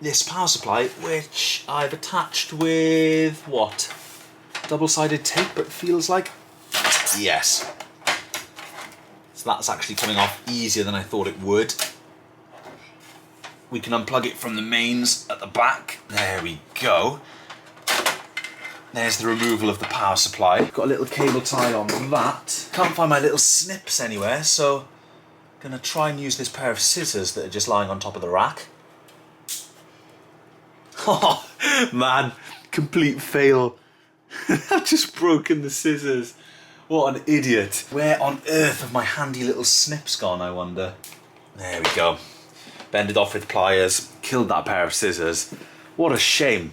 A: this power supply, which I've attached with, what? Double-sided tape, it feels like. Yes. So that's actually coming off easier than I thought it would. We can unplug it from the mains at the back. There we go. There's the removal of the power supply. Got a little cable tie on that. Can't find my little snips anywhere, so I'm gonna try and use this pair of scissors that are just lying on top of the rack. Oh, man, complete fail. I've just broken the scissors. What an idiot. Where on earth have my handy little snips gone, I wonder? There we go. Bend it off with pliers. Killed that pair of scissors. What a shame.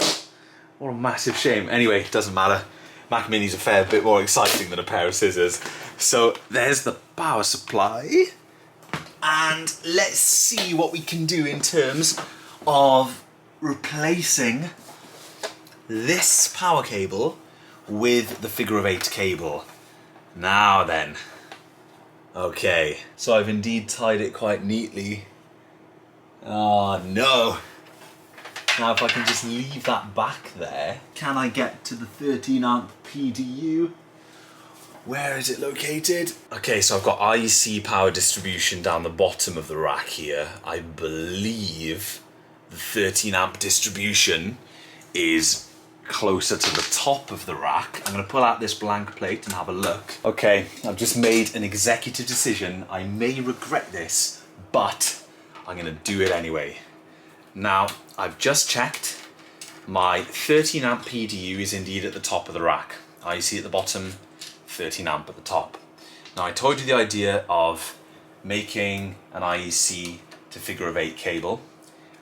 A: What a massive shame. Anyway, it doesn't matter. Mac Mini's a fair bit more exciting than a pair of scissors. So there's the power supply. And let's see what we can do in terms of replacing this power cable with the figure of 8 cable. Now then. Okay, so I've indeed tied it quite neatly. Oh no. Now if I can just leave that back there, can I get to the 13 amp PDU? Where is it located? Okay, so I've got IC power distribution down the bottom of the rack here. I believe the 13 amp distribution is closer to the top of the rack. I'm gonna pull out this blank plate and have a look. Okay, I've just made an executive decision. I may regret this, but I'm gonna do it anyway. Now, I've just checked. My 13 amp PDU is indeed at the top of the rack. IC at the bottom, 13 amp at the top. Now I told you the idea of making an IEC to figure of 8 cable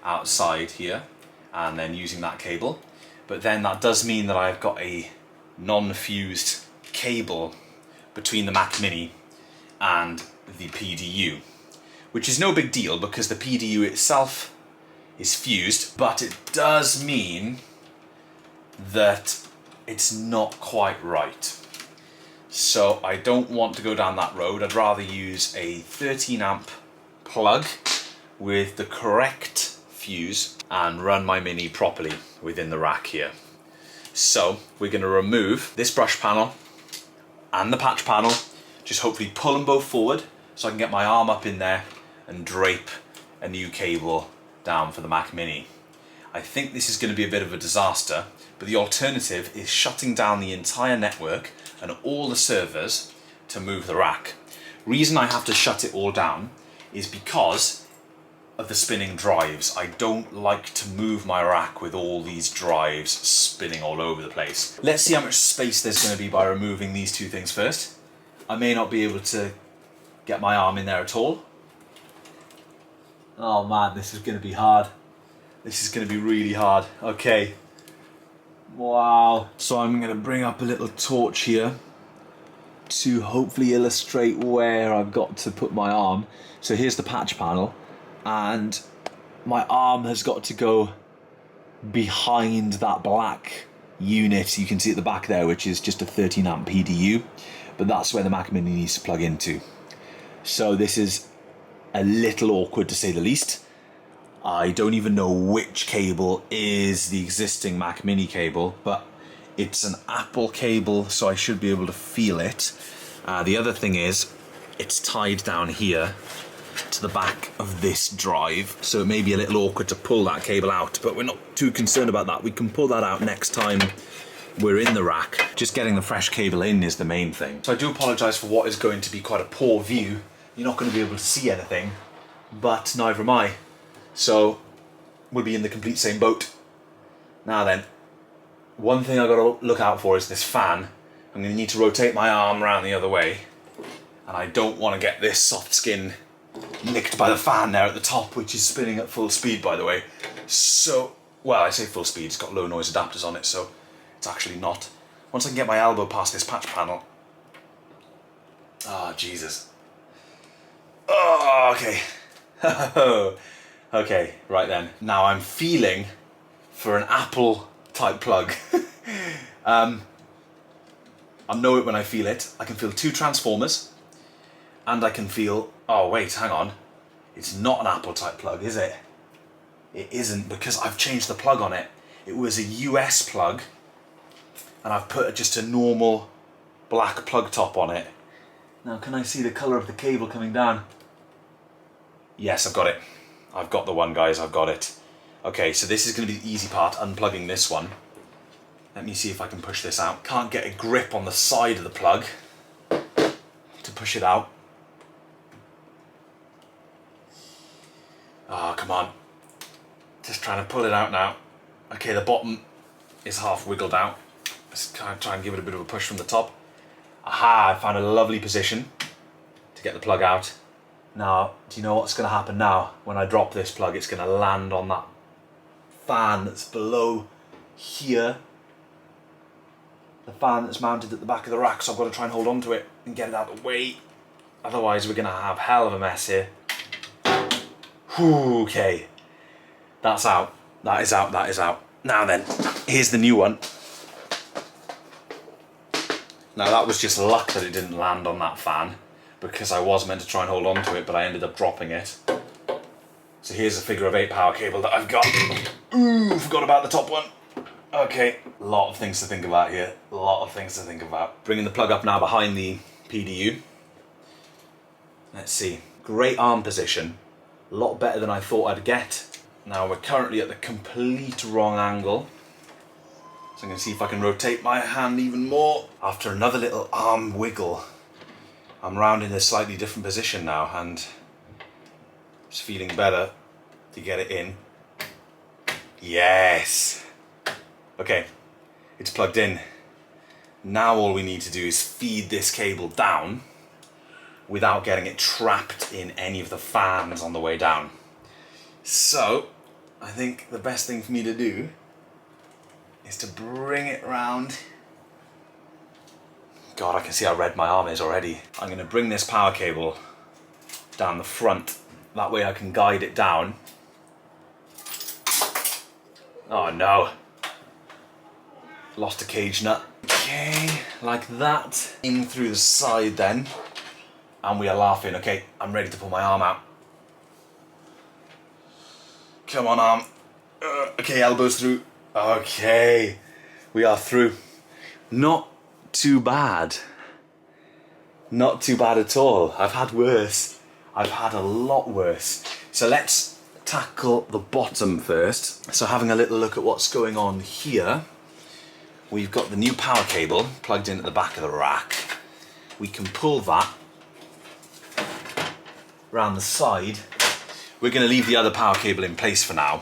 A: outside here and then using that cable, but then that does mean that I've got a non-fused cable between the Mac Mini and the PDU, which is no big deal because the PDU itself is fused, but it does mean that it's not quite right. So I don't want to go down that road. I'd rather use a 13 amp plug with the correct fuse and run my Mini properly within the rack here. So we're going to remove this brush panel and the patch panel, just hopefully pull them both forward so I can get my arm up in there and drape a new cable down for the Mac Mini. I think this is going to be a bit of a disaster, but the alternative is shutting down the entire network and all the servers to move the rack. Reason I have to shut it all down is because of the spinning drives. I don't like to move my rack with all these drives spinning all over the place. Let's see how much space there's going to be by removing these two things first. I may not be able to get my arm in there at all. Oh man, this is going to be hard. This is going to be really hard. Okay. Wow. So I'm going to bring up a little torch here to hopefully illustrate where I've got to put my arm. So here's the patch panel, and my arm has got to go behind that black unit you can see at the back there, which is just a 13 amp PDU, but that's where the Mac Mini needs to plug into. So this is a little awkward to say the least. I don't even know which cable is the existing Mac Mini cable, but it's an Apple cable, so I should be able to feel it. The other thing is, it's tied down here to the back of this drive, so it may be a little awkward to pull that cable out, but we're not too concerned about that. We can pull that out next time we're in the rack. Just getting the fresh cable in is the main thing. So I do apologise for what is going to be quite a poor view. You're not going to be able to see anything, but neither am I. So we'll be in the complete same boat. Now then, one thing I've got to look out for is this fan. I'm going to need to rotate my arm around the other way, and I don't want to get this soft skin nicked by the fan there at the top, which is spinning at full speed, by the way. So, well, I say full speed, it's got low noise adapters on it, so it's actually not. Once I can get my elbow past this patch panel. Oh, Jesus. Oh, okay. Okay, right then. Now I'm feeling for an Apple type plug. I know it when I feel it. I can feel 2 transformers, and I can feel, oh wait, hang on. It's not an Apple type plug, is it? It isn't, because I've changed the plug on it. It was a US plug, and I've put just a normal black plug top on it. Now can I see the colour of the cable coming down? Yes, I've got it. I've got the one, guys, I've got it. Okay, so this is going to be the easy part, unplugging this one. Let me see if I can push this out. Can't get a grip on the side of the plug to push it out. Oh, come on. Just trying to pull it out now. Okay, the bottom is half wiggled out. Let's kind of try and give it a bit of a push from the top. Aha, I found a lovely position to get the plug out. Now, do you know what's going to happen now? When I drop this plug, it's going to land on that fan that's below here. The fan that's mounted at the back of the rack, so I've got to try and hold on to it and get it out of the way. Otherwise, we're going to have hell of a mess here. Whew, okay. That's out. That is out, that is out. Now then, here's the new one. Now that was just luck that it didn't land on that fan, because I was meant to try and hold on to it, but I ended up dropping it. So here's a figure of 8 power cable that I've got. Ooh, forgot about the top one. Okay, a lot of things to think about here. A lot of things to think about. Bringing the plug up now behind the PDU. Let's see. Great arm position. A lot better than I thought I'd get. Now we're currently at the complete wrong angle. So I'm going to see if I can rotate my hand even more. After another little arm wiggle, I'm round in a slightly different position now and just feeling better to get it in. Yes! Okay, it's plugged in. Now all we need to do is feed this cable down without getting it trapped in any of the fans on the way down. So, I think the best thing for me to do is to bring it round. God, I can see how red my arm is already. I'm going to bring this power cable down the front. That way I can guide it down. Oh no. Lost a cage nut. Okay, like that. In through the side then. And we are laughing. Okay, I'm ready to pull my arm out. Come on, arm. Okay, elbows through. Okay, we are through. Not too bad. Not too bad at all. I've had worse. I've had a lot worse. So let's tackle the bottom first. So having a little look at what's going on here. We've got the new power cable plugged in at the back of the rack. We can pull that around the side. We're going to leave the other power cable in place for now.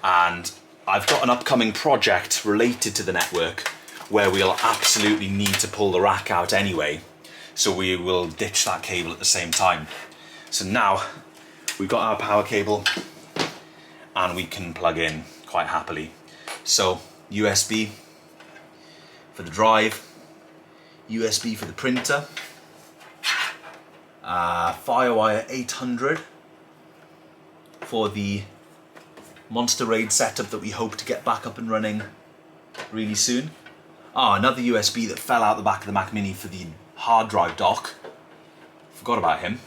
A: And I've got an upcoming project related to the network where we'll absolutely need to pull the rack out anyway. So we will ditch that cable at the same time. So now we've got our power cable and we can plug in quite happily. So USB for the drive, USB for the printer, Firewire 800 for the Monster Raid setup that we hope to get back up and running really soon. Another USB that fell out the back of the Mac Mini for the hard drive dock. Forgot about him.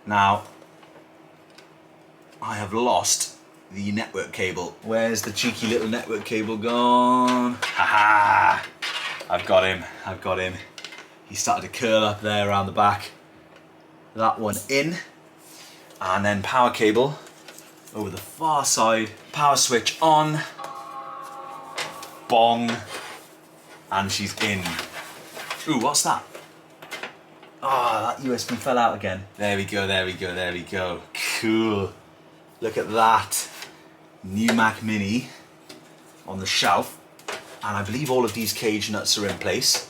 A: Now, I have lost the network cable. Where's the cheeky little network cable gone? Haha! I've got him, I've got him. He started to curl up there around the back. That one in. And then power cable over the far side. Power switch on. Bong. And she's in. Ooh, what's that? That USB fell out again. There we go, there we go, there we go. Cool. Look at that. New Mac Mini on the shelf. And I believe all of these cage nuts are in place.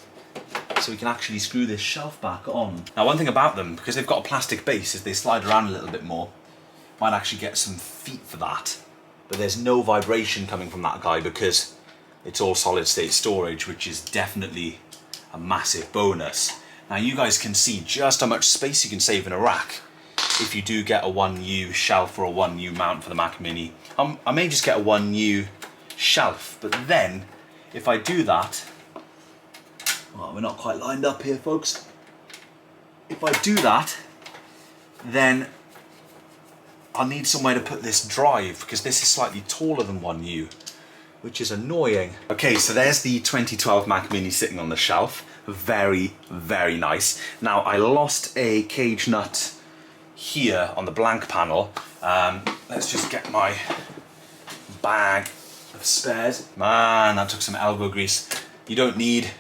A: So we can actually screw this shelf back on. Now one thing about them, because they've got a plastic base, is they slide around a little bit more. Might actually get some feet for that. But there's no vibration coming from that guy because it's all solid state storage, which is definitely a massive bonus. Now you guys can see just how much space you can save in a rack if you do get a 1U shelf or a 1U mount for the Mac Mini. I may just get a 1U shelf, but then if I do that, well, we're not quite lined up here, folks. If I do that, then I'll need somewhere to put this drive because this is slightly taller than 1U, which is annoying. Okay, so there's the 2012 Mac Mini sitting on the shelf. Very, very nice. Now, I lost a cage nut here on the blank panel. Let's just get my bag of spares. Man, that took some elbow grease. You don't need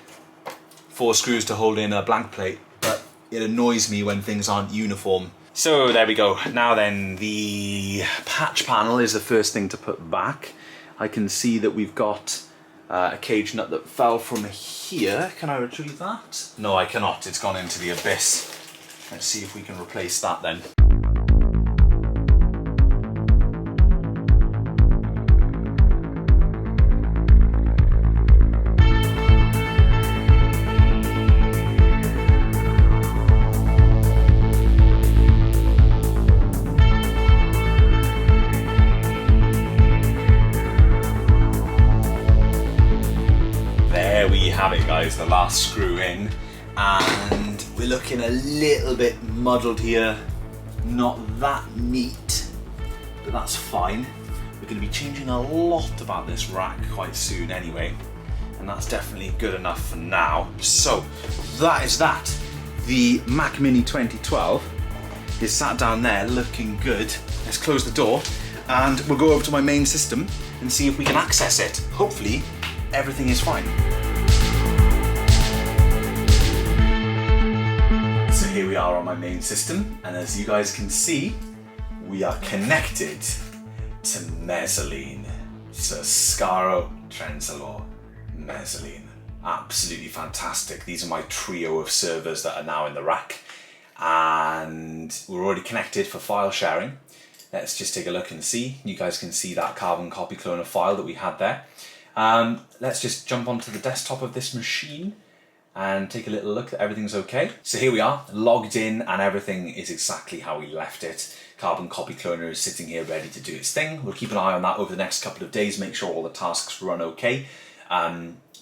A: 4 screws to hold in a blank plate, but it annoys me when things aren't uniform. So there we go. Now then, the patch panel is the first thing to put back. I can see that we've got a cage nut that fell from here. Can I retrieve that? No, I cannot. It's gone into the abyss. Let's see if we can replace that then. Have it, guys, the last screw in, and we're looking a little bit muddled here, not that neat, but that's fine. going to be changing a lot about this rack quite soon anyway, and that's definitely good enough for now. So that is that. The Mac Mini 2012 is sat down there looking good. Let's close the door and we'll go over to my main system and see if we can access it. Hopefully everything is fine. So here we are on my main system, and as you guys can see, we are connected to Mezzanine. So Scaro Trenzalore Mezzanine. Absolutely fantastic. These are my trio of servers that are now in the rack, and we're already connected for file sharing. Let's just take a look and see. You guys can see that carbon copy cloner file that we had there. Let's just jump onto the desktop of this machine and take a little look that everything's okay. So here we are, logged in, and everything is exactly how we left it. Carbon copy cloner is sitting here ready to do its thing. We'll keep an eye on that over the next couple of days, make sure all the tasks run okay.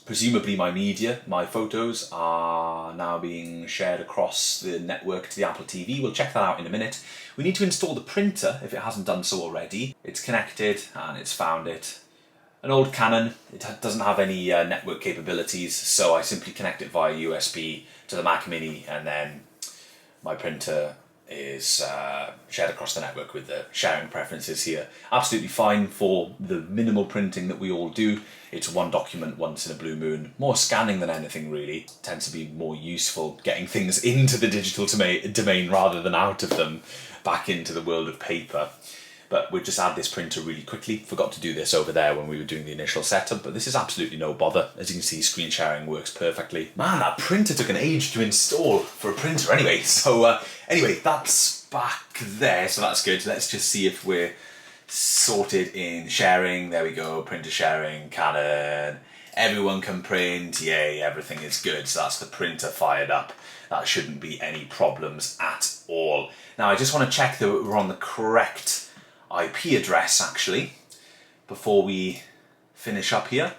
A: Presumably my media, my photos are now being shared across the network to the Apple TV. We'll check that out in a minute. We need to install the printer if it hasn't done so already. It's connected and it's found it. An old Canon, it doesn't have any network capabilities, so I simply connect it via USB to the Mac Mini, and then my printer is shared across the network with the sharing preferences here. Absolutely fine for the minimal printing that we all do. It's one document once in a blue moon. More scanning than anything really. Tends to be more useful getting things into the digital domain rather than out of them, back into the world of paper. But we'll just add this printer really quickly. Forgot to do this over there when we were doing the initial setup, but this is absolutely no bother. As you can see, screen sharing works perfectly. Man, that printer took an age to install for a printer anyway. So anyway, that's back there, so that's good. Let's just see if we're sorted in sharing. There we go, printer sharing, Canon. Everyone can print, yay, everything is good. So that's the printer fired up. That shouldn't be any problems at all. Now I just want to check that we're on the correct IP address actually before we finish up here,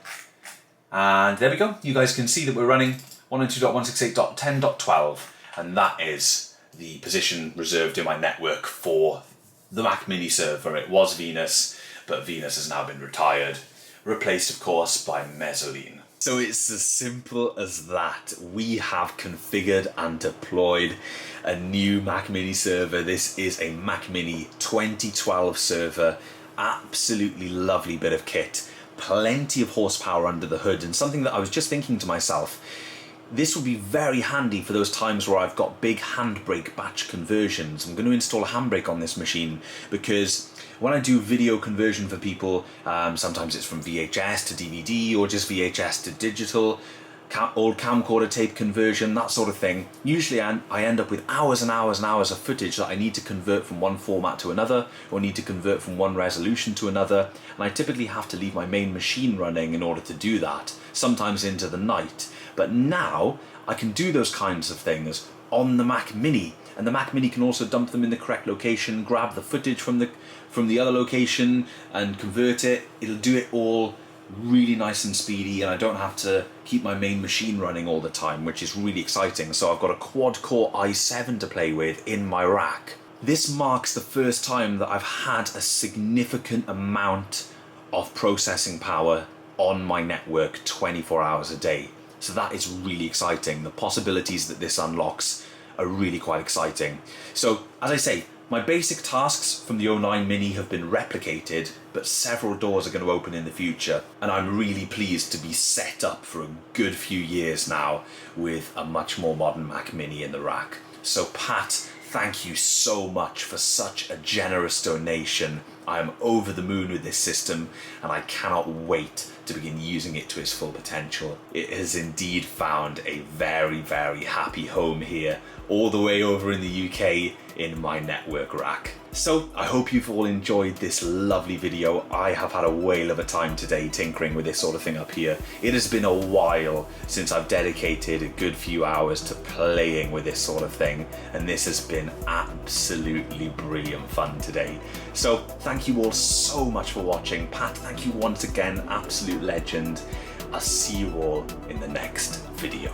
A: and there we go. You guys can see that we're running 192.168.10.12, and that is the position reserved in my network for the Mac Mini server. It was Venus, but Venus has now been retired, replaced of course by Mezzanine. So it's as simple as that. We have configured and deployed a new Mac Mini server. This is a Mac Mini 2012 server. Absolutely lovely bit of kit. Plenty of horsepower under the hood, and something that I was just thinking to myself, this would be very handy for those times where I've got big handbrake batch conversions. I'm going to install a handbrake on this machine because when I do video conversion for people, sometimes it's from VHS to DVD or just VHS to digital, old camcorder tape conversion, that sort of thing. Usually I end up with hours and hours and hours of footage that I need to convert from one format to another, or need to convert from one resolution to another, and I typically have to leave my main machine running in order to do that, sometimes into the night. But now I can do those kinds of things on the Mac Mini, and the Mac Mini can also dump them in the correct location, grab the footage from the other location and convert it. It'll do it all really nice and speedy, and I don't have to keep my main machine running all the time, which is really exciting. So I've got a quad-core i7 to play with in my rack. This marks the first time that I've had a significant amount of processing power on my network 24 hours a day. So that is really exciting. The possibilities that this unlocks are really quite exciting. So as I say, my basic tasks from the 09 Mini have been replicated, but several doors are going to open in the future, and I'm really pleased to be set up for a good few years now with a much more modern Mac Mini in the rack. So Pat, thank you so much for such a generous donation. I am over the moon with this system, and I cannot wait to begin using it to its full potential. It has indeed found a very, very happy home here, all the way over in the UK in my network rack. So I hope you've all enjoyed this lovely video. I have had a whale of a time today tinkering with this sort of thing up here. It has been a while since I've dedicated a good few hours to playing with this sort of thing, and this has been absolutely brilliant fun today. So thank you all so much for watching. Pat, thank you once again, absolute legend. I'll see you all in the next video.